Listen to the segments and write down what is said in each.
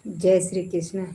जय श्री कृष्ण।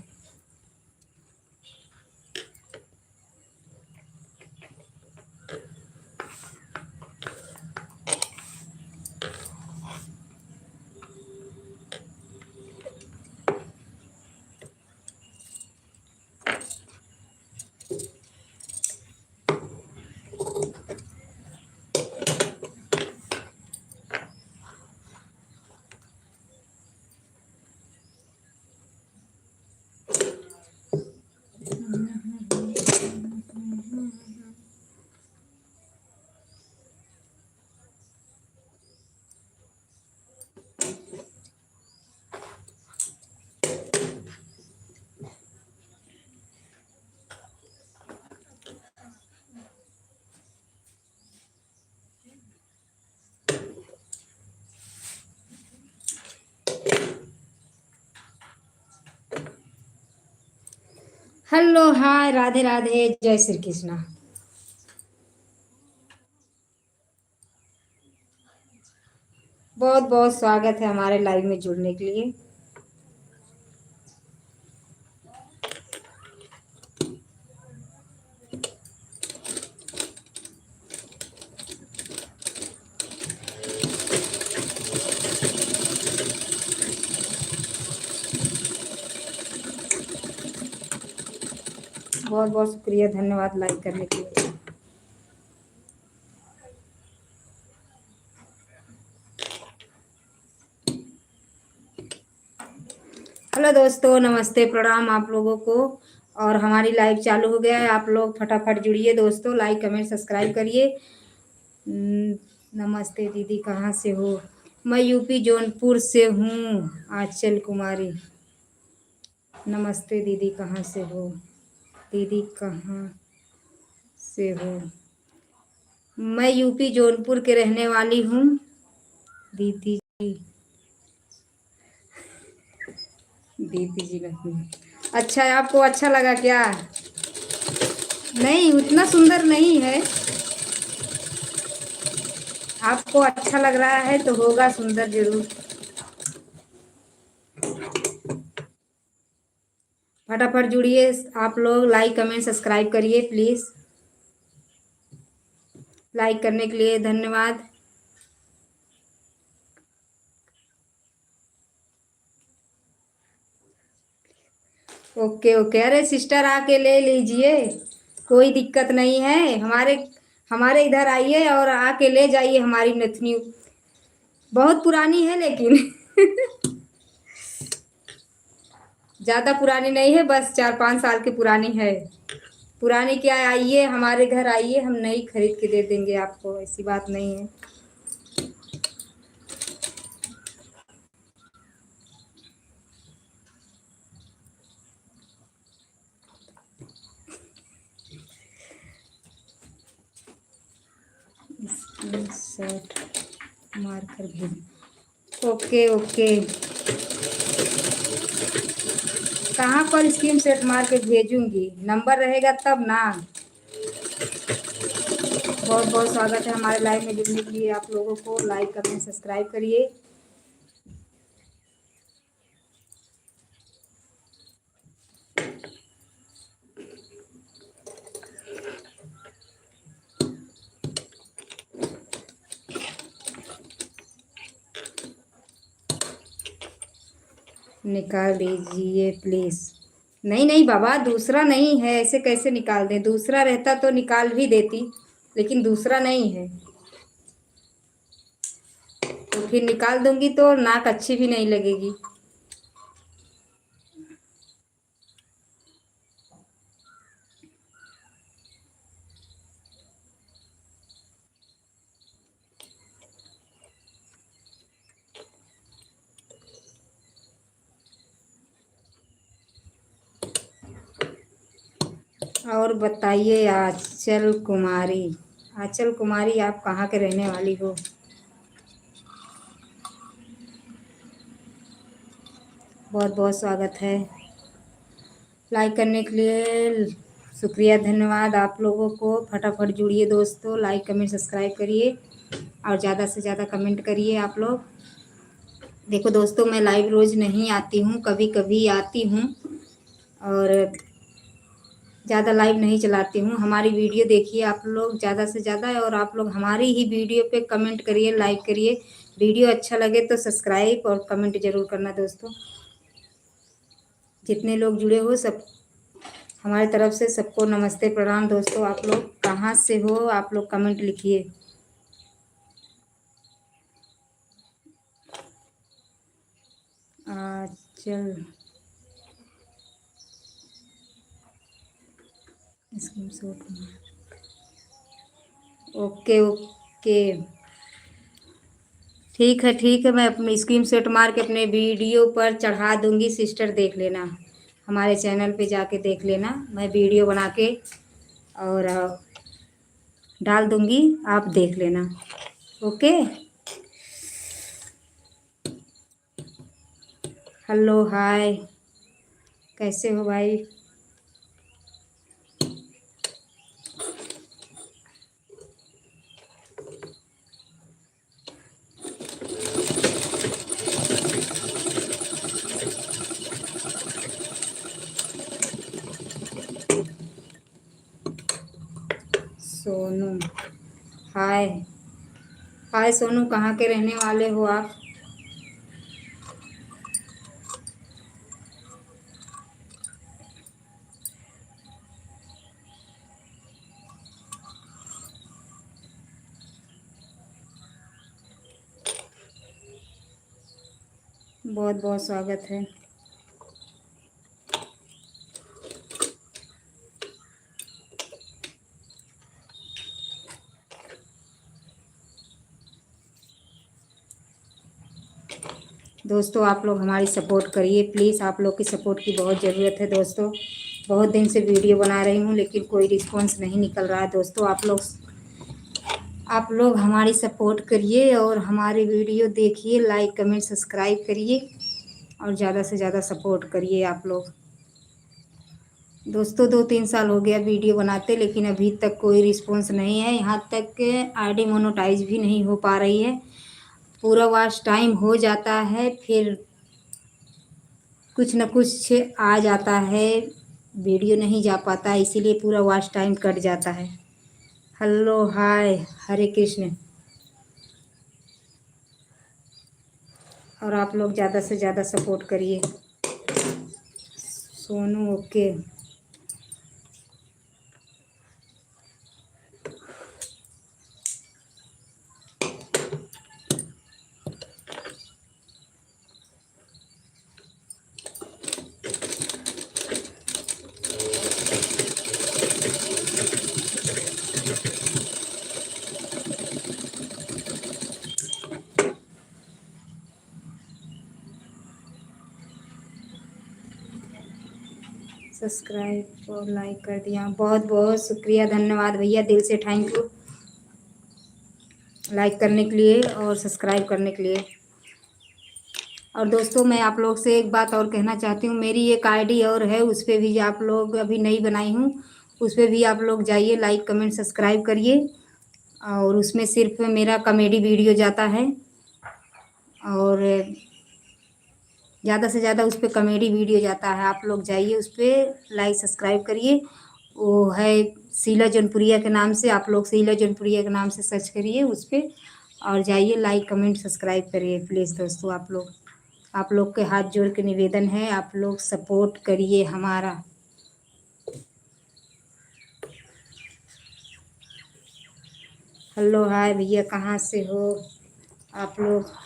हेलो, हाय, राधे राधे, जय श्री कृष्णा। बहुत बहुत स्वागत है हमारे लाइव में जुड़ने के लिए। बहुत बहुत शुक्रिया, धन्यवाद लाइक करने के लिए। हेलो दोस्तों, नमस्ते, प्रणाम आप लोगों को। और हमारी लाइव चालू हो गया है, आप लोग फटाफट जुड़िए दोस्तों, लाइक कमेंट सब्सक्राइब करिए। नमस्ते दीदी, कहाँ से हो? मैं यूपी जौनपुर से हूँ, आंचल कुमारी। नमस्ते दीदी, कहाँ से हो? दीदी कहाँ से हो? मैं यूपी जौनपुर के रहने वाली हूँ दीदी जी। दीदी जी नहीं। अच्छा, आपको अच्छा लगा क्या? नहीं, उतना सुंदर नहीं है। आपको अच्छा लग रहा है तो होगा सुंदर जरूर। फटाफट जुड़िए आप लोग, लाइक कमेंट सब्सक्राइब करिए प्लीज। लाइक करने के लिए धन्यवाद। ओके ओके, अरे सिस्टर आके ले लीजिए, कोई दिक्कत नहीं है। हमारे हमारे इधर आइए और आके ले जाइए हमारी नथनी। बहुत पुरानी है लेकिन ज़्यादा पुरानी नहीं है, बस 4-5 साल की पुरानी है। पुरानी क्या है, आइए हमारे घर आइए, हम नई खरीद के दे देंगे आपको, ऐसी बात नहीं है। स्क्रीनशॉट मारकर भेज। ओके ओके, कहाँ पर स्क्रीनशॉट मार के भेजूंगी? नंबर रहेगा तब ना। बहुत बहुत स्वागत है हमारे लाइव में जुड़ने के लिए आप लोगों को। लाइक करें, सब्सक्राइब करिए। निकाल दीजिए प्लीज़। नहीं नहीं बाबा, दूसरा नहीं है, ऐसे कैसे निकाल दें? दूसरा रहता तो निकाल भी देती, लेकिन दूसरा नहीं है। तो फिर निकाल दूंगी तो नाक अच्छी भी नहीं लगेगी। और बताइए आंचल कुमारी। आंचल कुमारी, आप कहाँ के रहने वाली हो? बहुत बहुत स्वागत है। लाइक करने के लिए शुक्रिया, धन्यवाद आप लोगों को। फटाफट जुड़िए दोस्तों, लाइक कमेंट सब्सक्राइब करिए और ज़्यादा से ज़्यादा कमेंट करिए आप लोग। देखो दोस्तों, मैं लाइव रोज़ नहीं आती हूँ, कभी कभी आती हूँ और ज़्यादा लाइव नहीं चलाती हूँ। हमारी वीडियो देखिए आप लोग ज़्यादा से ज़्यादा, और आप लोग हमारी ही वीडियो पे कमेंट करिए, लाइक करिए। वीडियो अच्छा लगे तो सब्सक्राइब और कमेंट ज़रूर करना दोस्तों। जितने लोग जुड़े हो सब हमारी तरफ से सबको नमस्ते प्रणाम। दोस्तों आप लोग कहाँ से हो, आप लोग कमेंट लिखिए। चल स्क्रीनशॉट। ओके ओके, ठीक है, मैं अपनी स्क्रीनशॉट मार के अपने वीडियो पर चढ़ा दूंगी। सिस्टर देख लेना, हमारे चैनल पे जाके देख लेना, मैं वीडियो बना के और डाल दूंगी, आप देख लेना। ओके। हेलो हाय, कैसे हो भाई? सोनू, हाय हाय सोनू, कहाँ के रहने वाले हो आप? बहुत बहुत स्वागत है। दोस्तों आप लोग हमारी सपोर्ट करिए प्लीज़, आप लोग की सपोर्ट की बहुत ज़रूरत है दोस्तों। बहुत दिन से वीडियो बना रही हूँ लेकिन कोई रिस्पांस नहीं निकल रहा है दोस्तों। आप लोग हमारी सपोर्ट करिए और हमारी वीडियो देखिए, लाइक कमेंट सब्सक्राइब करिए और ज़्यादा से ज़्यादा सपोर्ट करिए आप लोग। दोस्तों 2-3 साल हो गया वीडियो बनाते, लेकिन अभी तक कोई रिस्पांस नहीं है। यहाँ तक के आईडी मोनेटाइज भी नहीं हो पा रही है। पूरा वॉच टाइम हो जाता है, फिर कुछ न कुछ आ जाता है, वीडियो नहीं जा पाता है, इसीलिए पूरा वॉच टाइम कट जाता है। हेलो हाय, हरे कृष्ण। और आप लोग ज़्यादा से ज़्यादा सपोर्ट करिए। सोनू ओके। सब्सक्राइब और लाइक कर दिया, बहुत बहुत शुक्रिया, धन्यवाद भैया, दिल से थैंक यू लाइक करने के लिए और सब्सक्राइब करने के लिए। और दोस्तों मैं आप लोग से एक बात और कहना चाहती हूँ, मेरी एक आईडी और है, उस पर भी आप लोग, अभी नई बनाई हूँ, उस पर भी आप लोग जाइए, लाइक कमेंट सब्सक्राइब करिए। और उसमें सिर्फ मेरा कॉमेडी वीडियो जाता है और ज़्यादा से ज़्यादा उस पर कॉमेडी वीडियो जाता है। आप लोग जाइए उस पर, लाइक सब्सक्राइब करिए। वो है शीला जौनपुरिया के नाम से, आप लोग शीला जौनपुरिया के नाम से सर्च करिए उस पर और जाइए, लाइक कमेंट सब्सक्राइब करिए प्लीज़ दोस्तों। आप लोग के हाथ जोड़ के निवेदन है, आप लोग सपोर्ट करिए हमारा। हेलो हाय भैया, कहाँ से हो आप लोग?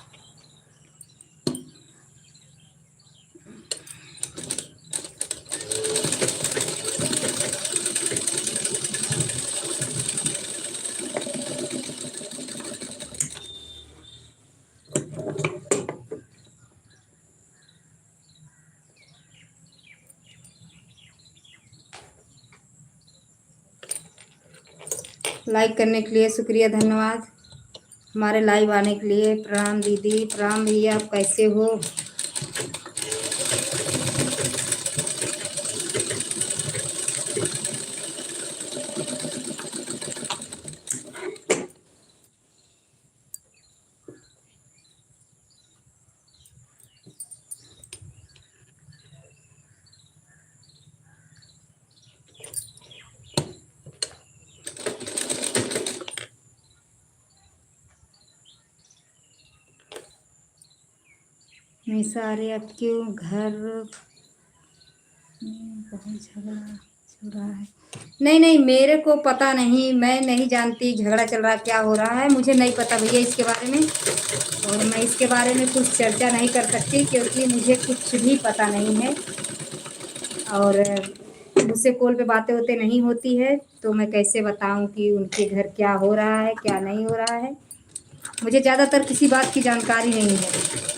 लाइक करने के लिए शुक्रिया, धन्यवाद। हमारे लाइव आने के लिए प्रणाम दीदी, प्रणाम भैया, आप कैसे हो? नहीं सारे अब क्यों घर में बहुत झगड़ा चल रहा है। नहीं नहीं, मेरे को पता नहीं, मैं नहीं जानती झगड़ा चल रहा क्या हो रहा है, मुझे नहीं पता भैया इसके बारे में। और मैं इसके बारे में कुछ चर्चा नहीं कर सकती क्योंकि मुझे कुछ भी पता नहीं है। और मुझसे कॉल पे बातें होते नहीं होती है, तो मैं कैसे बताऊं कि उनके घर क्या हो रहा है क्या नहीं हो रहा है। मुझे ज़्यादातर किसी बात की जानकारी नहीं है।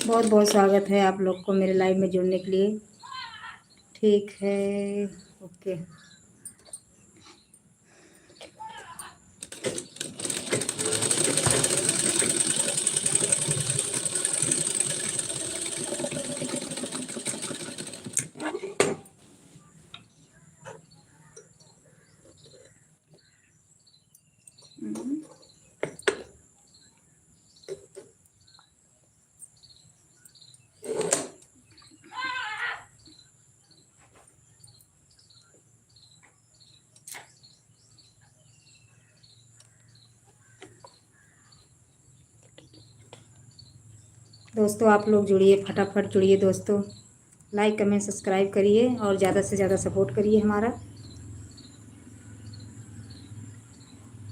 बहुत बहुत स्वागत है आप लोग को मेरे लाइव में जुड़ने के लिए। ठीक है, ओके। दोस्तों आप लोग जुड़िए, फटाफट जुड़िए दोस्तों। लाइक कमेंट सब्सक्राइब करिए और ज़्यादा से ज़्यादा सपोर्ट करिए हमारा।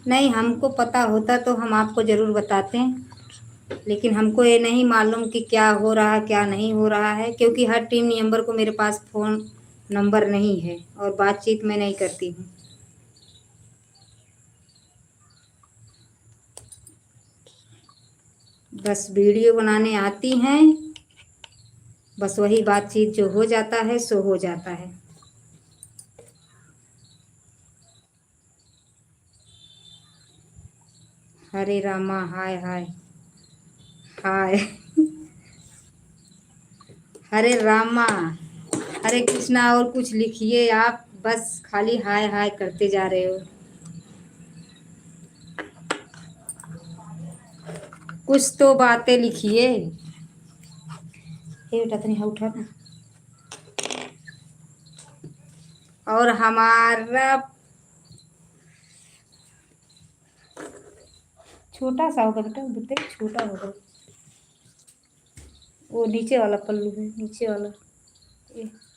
नहीं, हमको पता होता तो हम आपको ज़रूर बताते हैं, लेकिन हमको ये नहीं मालूम कि क्या हो रहा है क्या नहीं हो रहा है, क्योंकि हर टीम मेंबर को मेरे पास फ़ोन नंबर नहीं है और बातचीत मैं नहीं करती हूँ। बस वीडियो बनाने आती हैं, बस वही बातचीत जो हो जाता है सो हो जाता है। हरे रामा, हाय हाय हाय। हरे रामा, हरे कृष्णा, और कुछ लिखिए आप, बस खाली हाय हाय करते जा रहे हो। कुछ तो बातें लिखिए। ये बेटा तनी उठा ना। और हमारा छोटा सा होगा बेटा, बेटे छोटा होगा। वो नीचे वाला पल्लू है, नीचे वाला,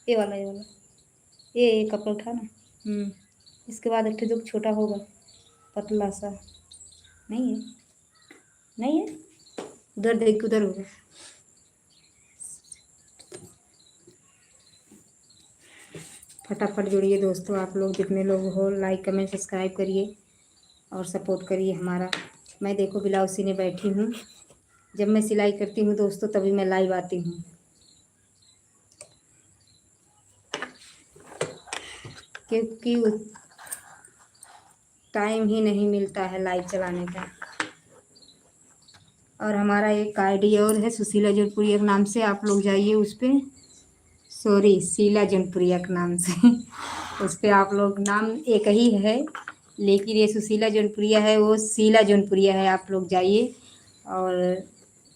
ये वाला, ये वाला, ये कपड़ा उठा ना। इसके बाद एक जो छोटा होगा, पतला सा। नहीं है, नहीं है, उधर देख, उधर होगा। फटाफट जुड़िए दोस्तों, आप लोग जितने लोग हो, लाइक कमेंट सब्सक्राइब करिए और सपोर्ट करिए हमारा। मैं देखो ब्लाउज सीने बैठी हूँ। जब मैं सिलाई करती हूँ दोस्तों तभी मैं लाइव आती हूँ, क्योंकि टाइम ही नहीं मिलता है लाइव चलाने का। और हमारा एक आईडी और है सुशीला जौनपुरिया के नाम से, आप लोग जाइए उस पर। सॉरी, शीला जौनपुरिया के नाम से। उस पर आप लोग, नाम एक ही है लेकिन ये सुशीला जौनपुरिया है, वो शीला जौनपुरिया है। आप लोग जाइए और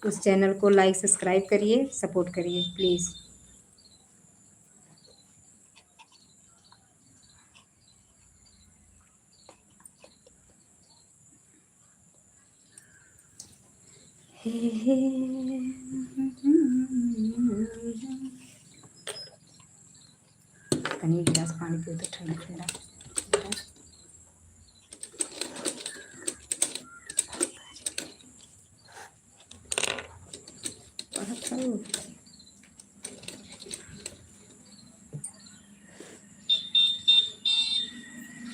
उस चैनल को लाइक सब्सक्राइब करिए, सपोर्ट करिए प्लीज़। तनी गिलास पानी पियो तो ठंडा ठंडा।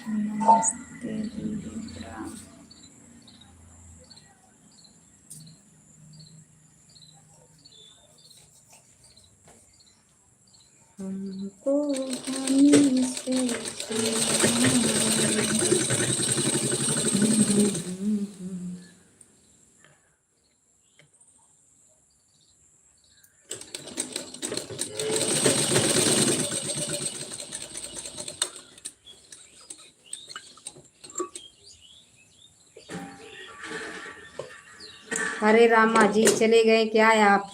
नमस्ते दीदी, प्रणाम। हमको हमी से हरे रामा जी, चले गए क्या है आप?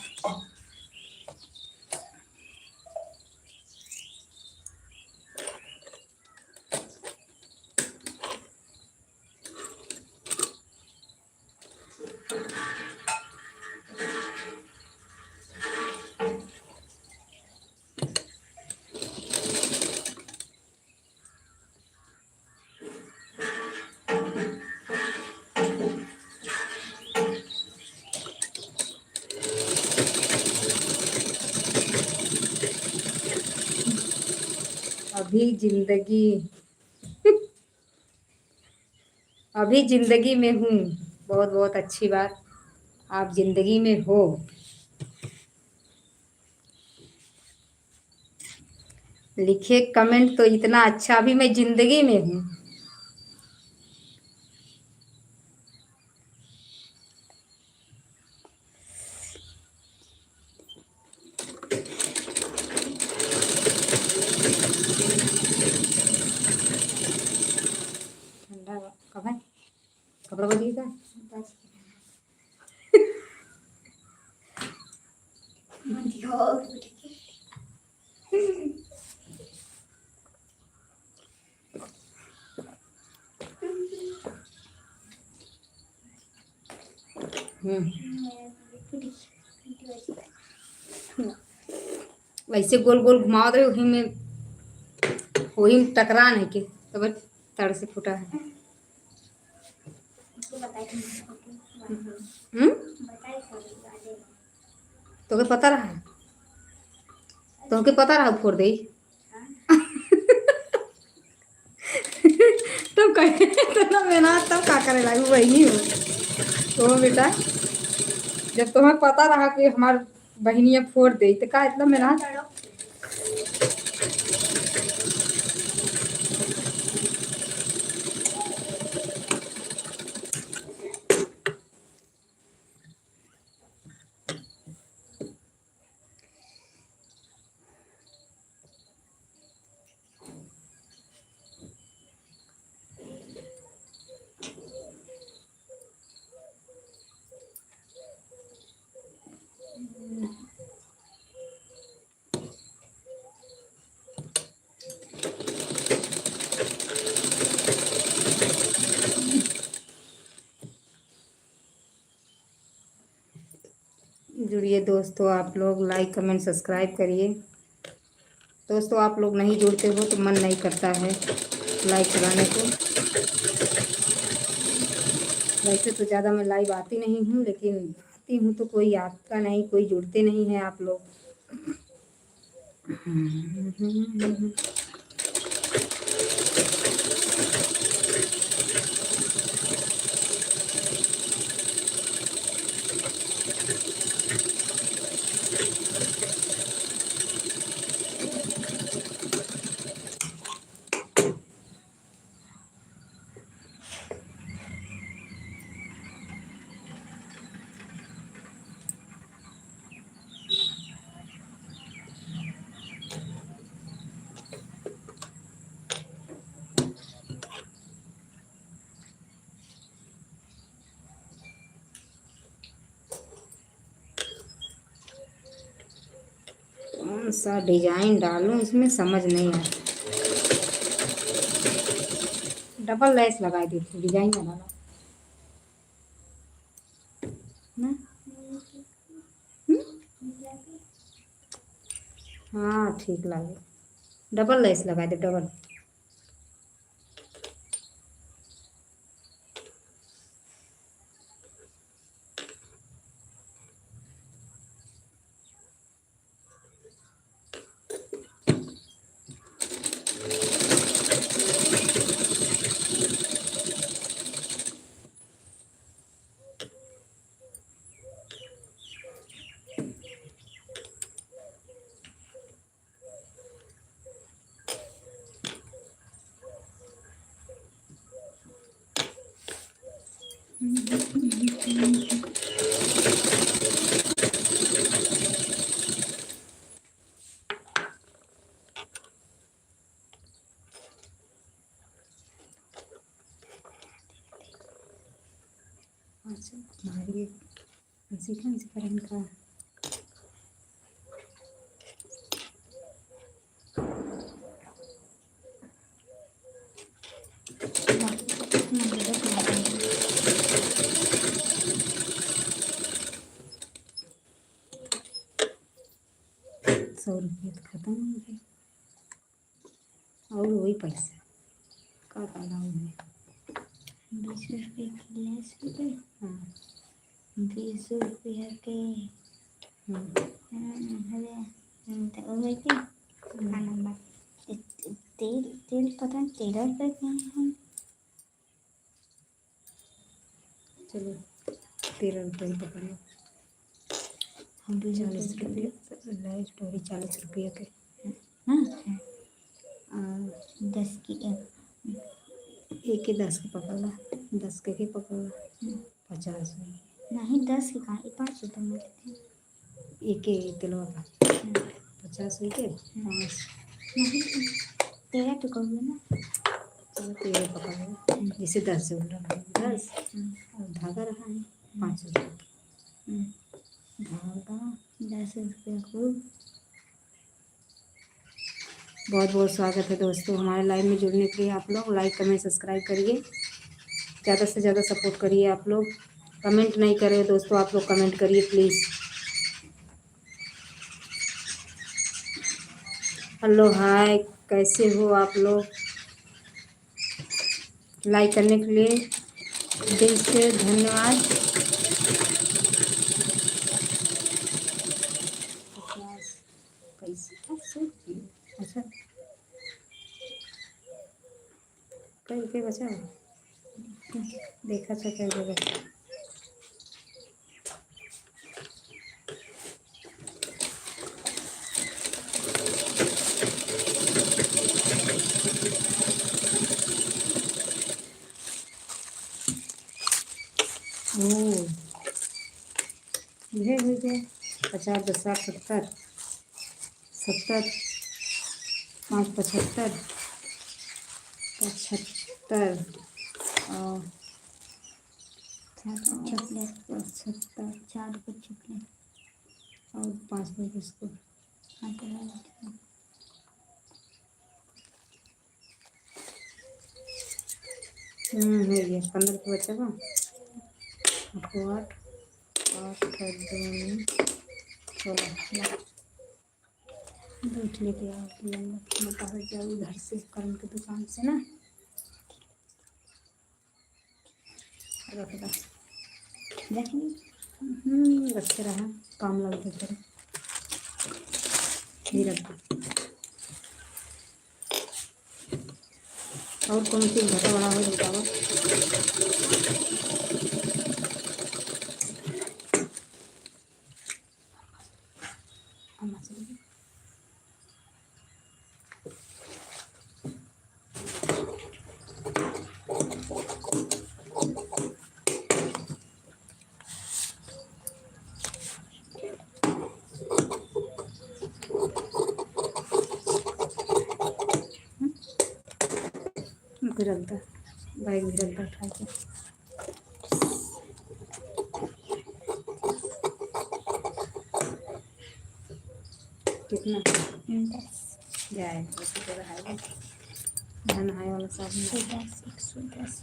अभी जिंदगी अभी जिंदगी में हूँ। बहुत बहुत अच्छी बात, आप जिंदगी में हो। लिखे कमेंट तो इतना अच्छा, अभी मैं जिंदगी में हूँ। ठंडा कब है? कपड़ा बदली का वैसे गोल गोल घुमाओ दे, वही में टकरा नहीं के तब तड़ से फूटा है। हम्म, तो के पता रहा, तो के पता रहा फोड़ दे। तब कहे तो मेहनत तब का करे लागू वही हो। तो बेटा, जब तुम्हें पता रहा कि हमार बहनिया फोड़ दे तो का इतना मेहनत। जुड़िए दोस्तों, आप लोग लाइक कमेंट सब्सक्राइब करिए। दोस्तों आप लोग नहीं जुड़ते हो तो मन नहीं करता है लाइक कराने को। वैसे तो ज़्यादा मैं लाइव आती नहीं हूँ, लेकिन आती हूँ तो कोई आता नहीं, कोई जुड़ते नहीं हैं आप लोग। कौन सा डिजाइन डालूं इसमें समझ नहीं आता। डबल लेस लगा दी थी, डिजाइन ना डाला ना। हाँ ठीक लगे, डबल लेस लगा दे, डबल। अच्छा, हमारी Sikan sekarang ka. ₹100 तो खत्म हो गए और वही पैसा का फायदा है। 20 रुपये की लेस रुपये। हाँ 20 रुपये के तो हो गई थी खाना। तेल तेल पता नहीं 13 रुपये के हैं। चलो 13 रुपये ही पकड़ लो। हम 40 रुपये लाइट स्टोरी 40 रुपये के। हाँ 10 की एक ही 10 के पकड़ ला, 10 के ही पकड़ ला। 50 नहीं 10 के कहाँ 5 रुपये मिलते थे। एक ही तिलवा का 50 के 5 नहीं 13 तो कहोगे ना। चलो 13 पकड़ लो। जैसे 10 से उल्टा 10 और धागा रहा है 5 रुपये धागा 10 रुपये को। बहुत बहुत स्वागत है दोस्तों हमारे लाइव में जुड़ने के लिए। आप लोग लाइक कमेंट सब्सक्राइब करिए, ज़्यादा से ज़्यादा सपोर्ट करिए। आप लोग कमेंट नहीं कर रहे दोस्तों, आप लोग कमेंट करिए प्लीज़। हेलो हाय, कैसे हो आप लोग? लाइक करने के लिए दिल से धन्यवाद। अच्छा कई रुपये बचा देखा था कई जगह। ओह ये हो गया 50 10 60 70 70 5 75 75 और 75 4 रुपये चॉकलेट और 5 रुपये बिस्कुट। हो गया 15 रुपये बचा था। 8 8 8 2 16 दूध लेके आओ बाहर जाओ उधर से करण की दुकान से ना। रख रखते रहा काम लगते थे ही रख। और कौन सी घटा बड़ा हो बताओ। भी रखता बाइक भी रखता उठा के। कितना जाए धन हाय वाला साबुन 110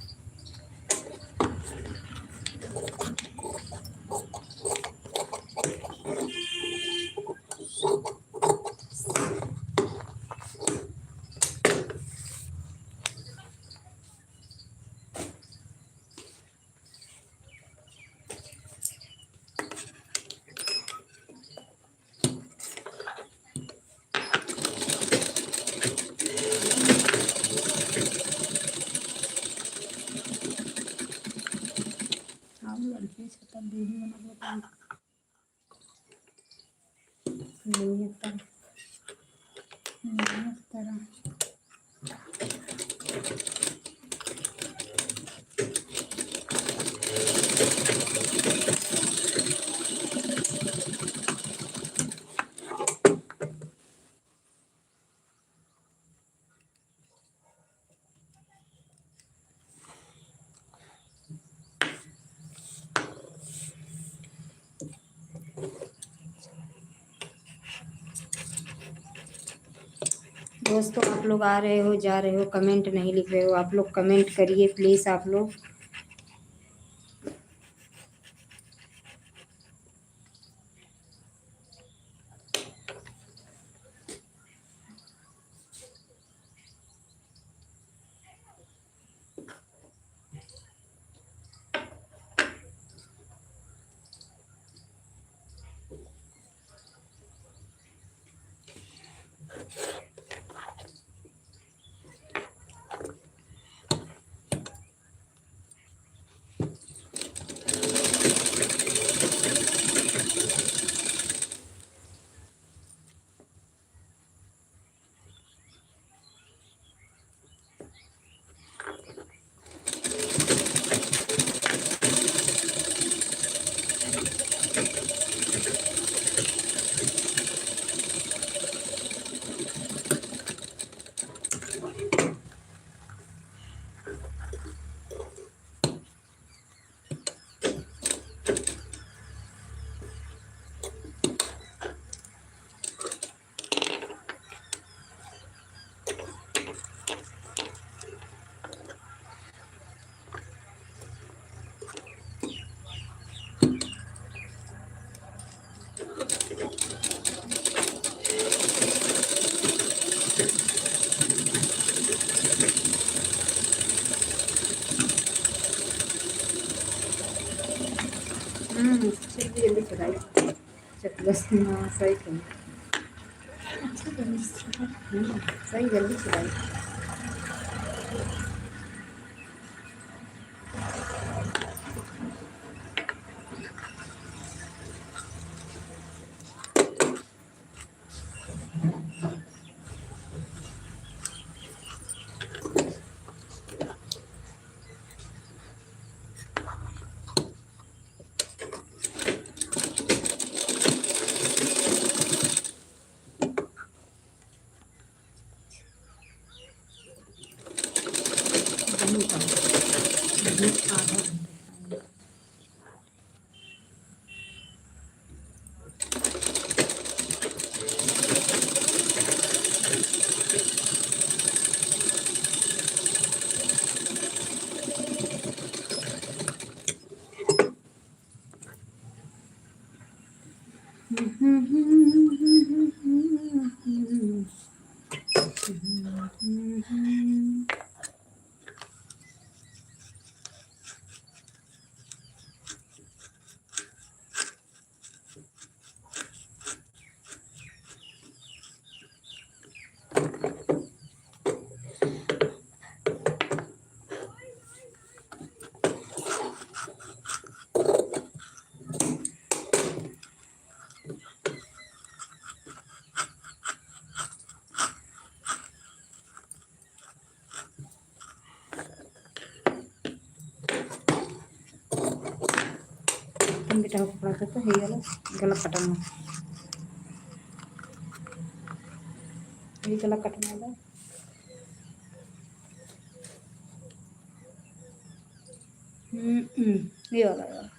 लड़की छता वीडियो बना नहीं तरह दोस्तों आप लोग आ रहे हो जा रहे हो, कमेंट नहीं लिख रहे हो, आप लोग कमेंट करिए प्लीज़ आप लोग। जल्दी जल्दी चलाई चकलस, हाँ सही कही। अच्छा जल्दी से चलो। सही जल्दी चलाई। बेटा कपड़ा तो ହେଇଗଲା गला कटना ये गला कटना है। ये वाला यार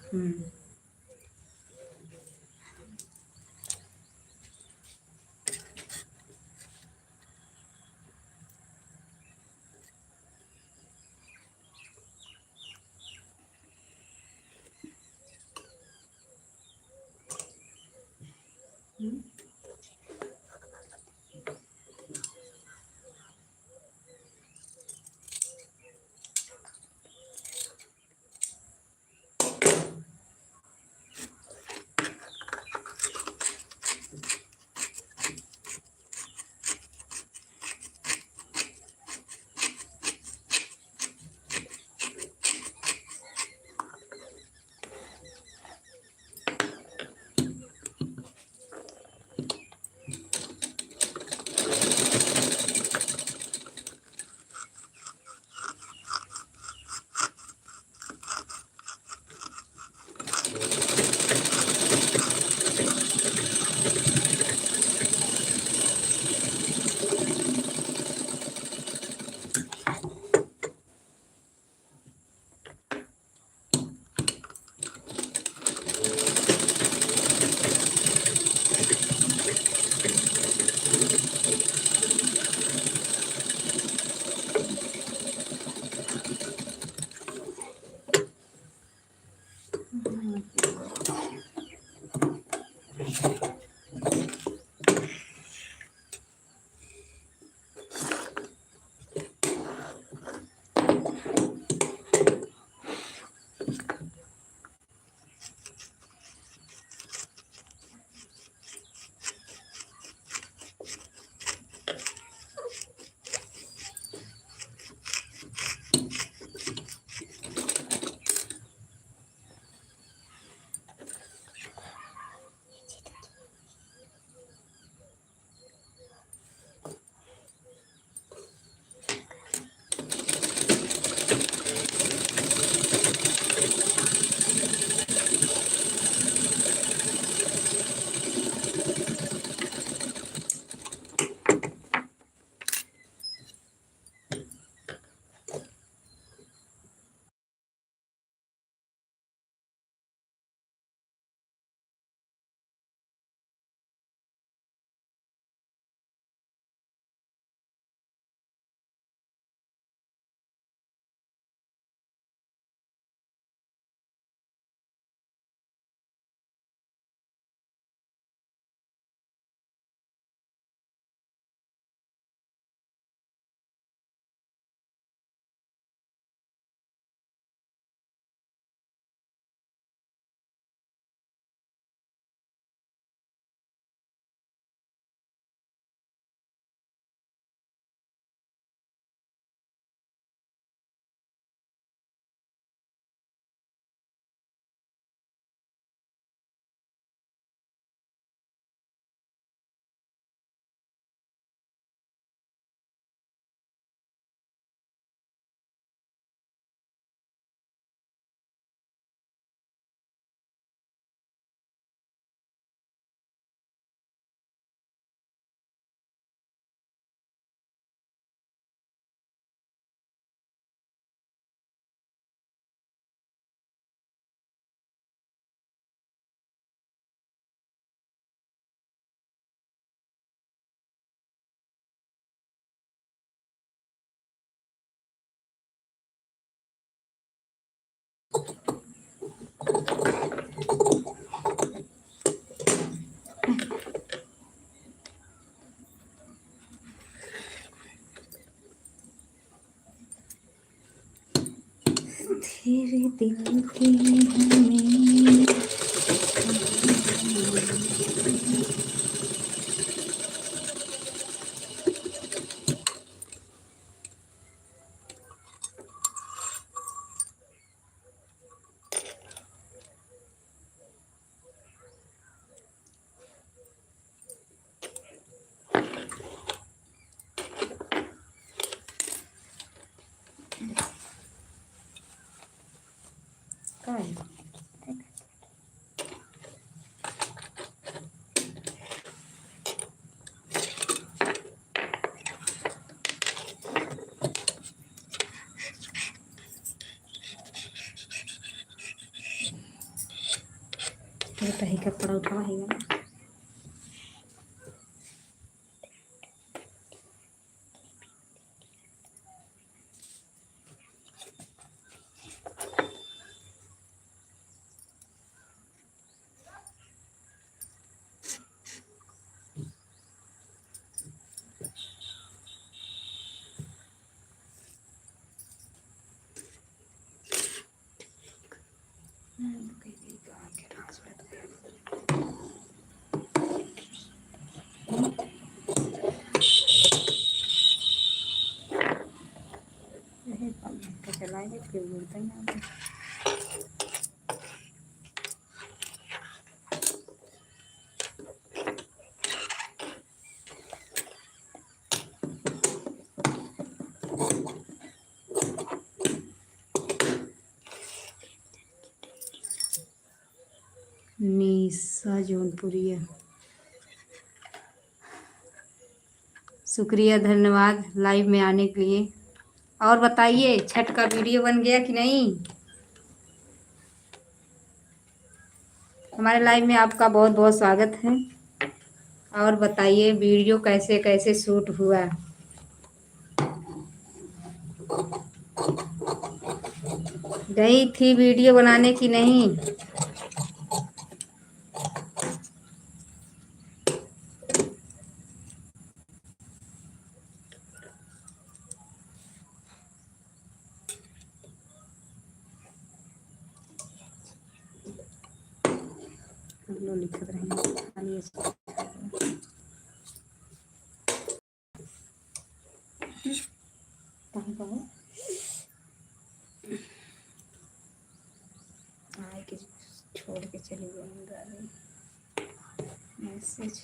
तेरे दिल की हमें का है? छोटा ही कपड़ा उठवाएगा। चलाएंगे फिर बोलते हैं निशा जौनपुरिया, शुक्रिया, धन्यवाद लाइव में आने के लिए। और बताइए छठ का वीडियो बन गया कि नहीं? हमारे लाइव में आपका बहुत बहुत स्वागत है। और बताइए वीडियो कैसे कैसे शूट हुआ? गई थी वीडियो बनाने की नहीं? लो लिखत रहेंगे खाली ऐसे। कहाँ का है आए कि छोड़ के चली गई गाड़ी मैसेज।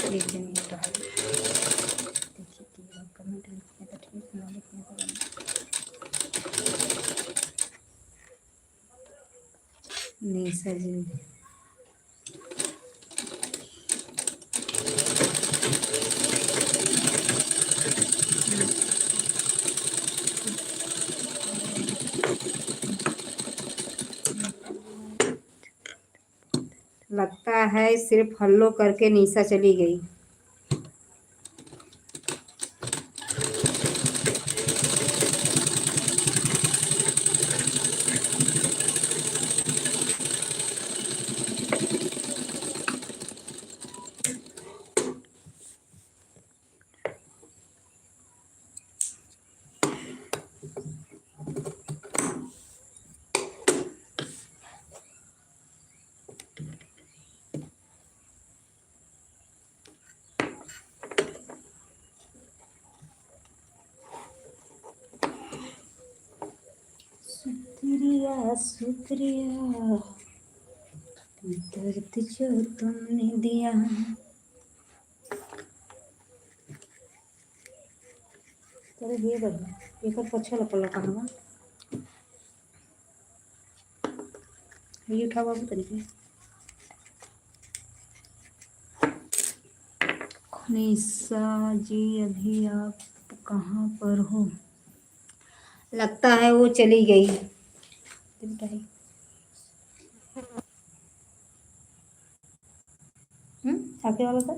एक दिन ये रहा देखिए कि कमेंट लिखने का ठीक ना लिखने का निशा जी लगता है सिर्फ हल्लो करके निशा चली गई। शुक्रिया शुक्रिया दर्द जो तुमने दिया। चलो ये बढ़िया एक और अच्छा लपड़ लगा ये उठा बाबू तरीके निशा जी अभी आप कहाँ पर हो? लगता है वो चली गई। आगे वाला था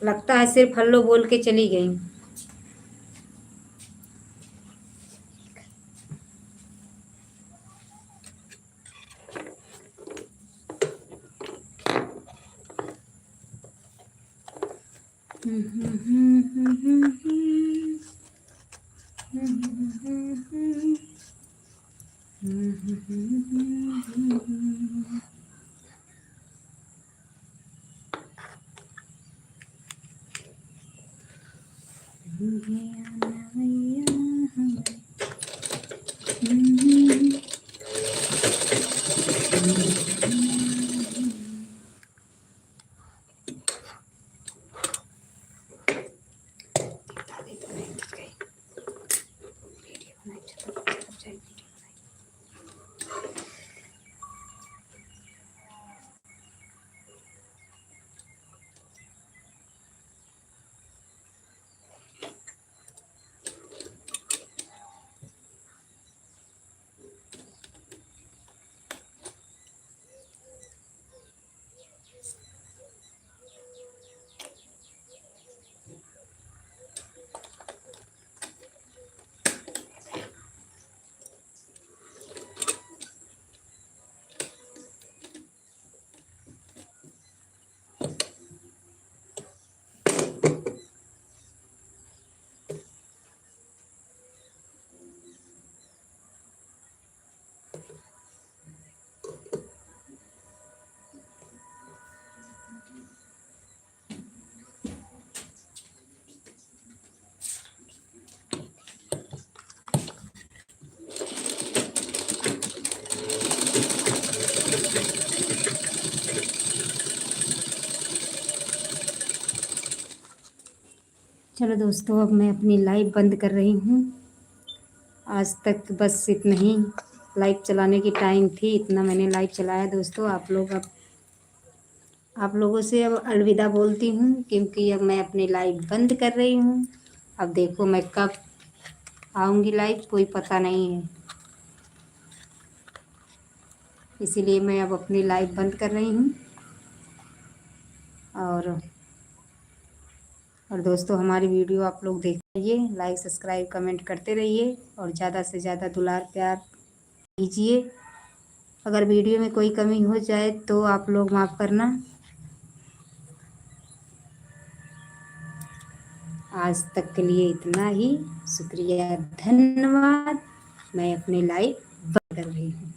लगता है सिर्फ हल्लो बोल के चली गई। चलो दोस्तों, अब मैं अपनी लाइव बंद कर रही हूँ। आज तक बस इतना ही लाइव चलाने की टाइम थी, इतना मैंने लाइव चलाया दोस्तों। आप लोगों से अब अलविदा बोलती हूँ, क्योंकि अब मैं अपनी लाइव बंद कर रही हूँ। अब देखो मैं कब आऊँगी लाइव, कोई पता नहीं है, इसीलिए मैं अब अपनी लाइव बंद कर रही हूँ। और दोस्तों, हमारी वीडियो आप लोग देखते रहिए, लाइक सब्सक्राइब कमेंट करते रहिए और ज़्यादा से ज़्यादा दुलार प्यार कीजिए। अगर वीडियो में कोई कमी हो जाए तो आप लोग माफ़ करना। आज तक के लिए इतना ही, शुक्रिया, धन्यवाद। मैं अपनी लाइव बंद कर रही हूँ।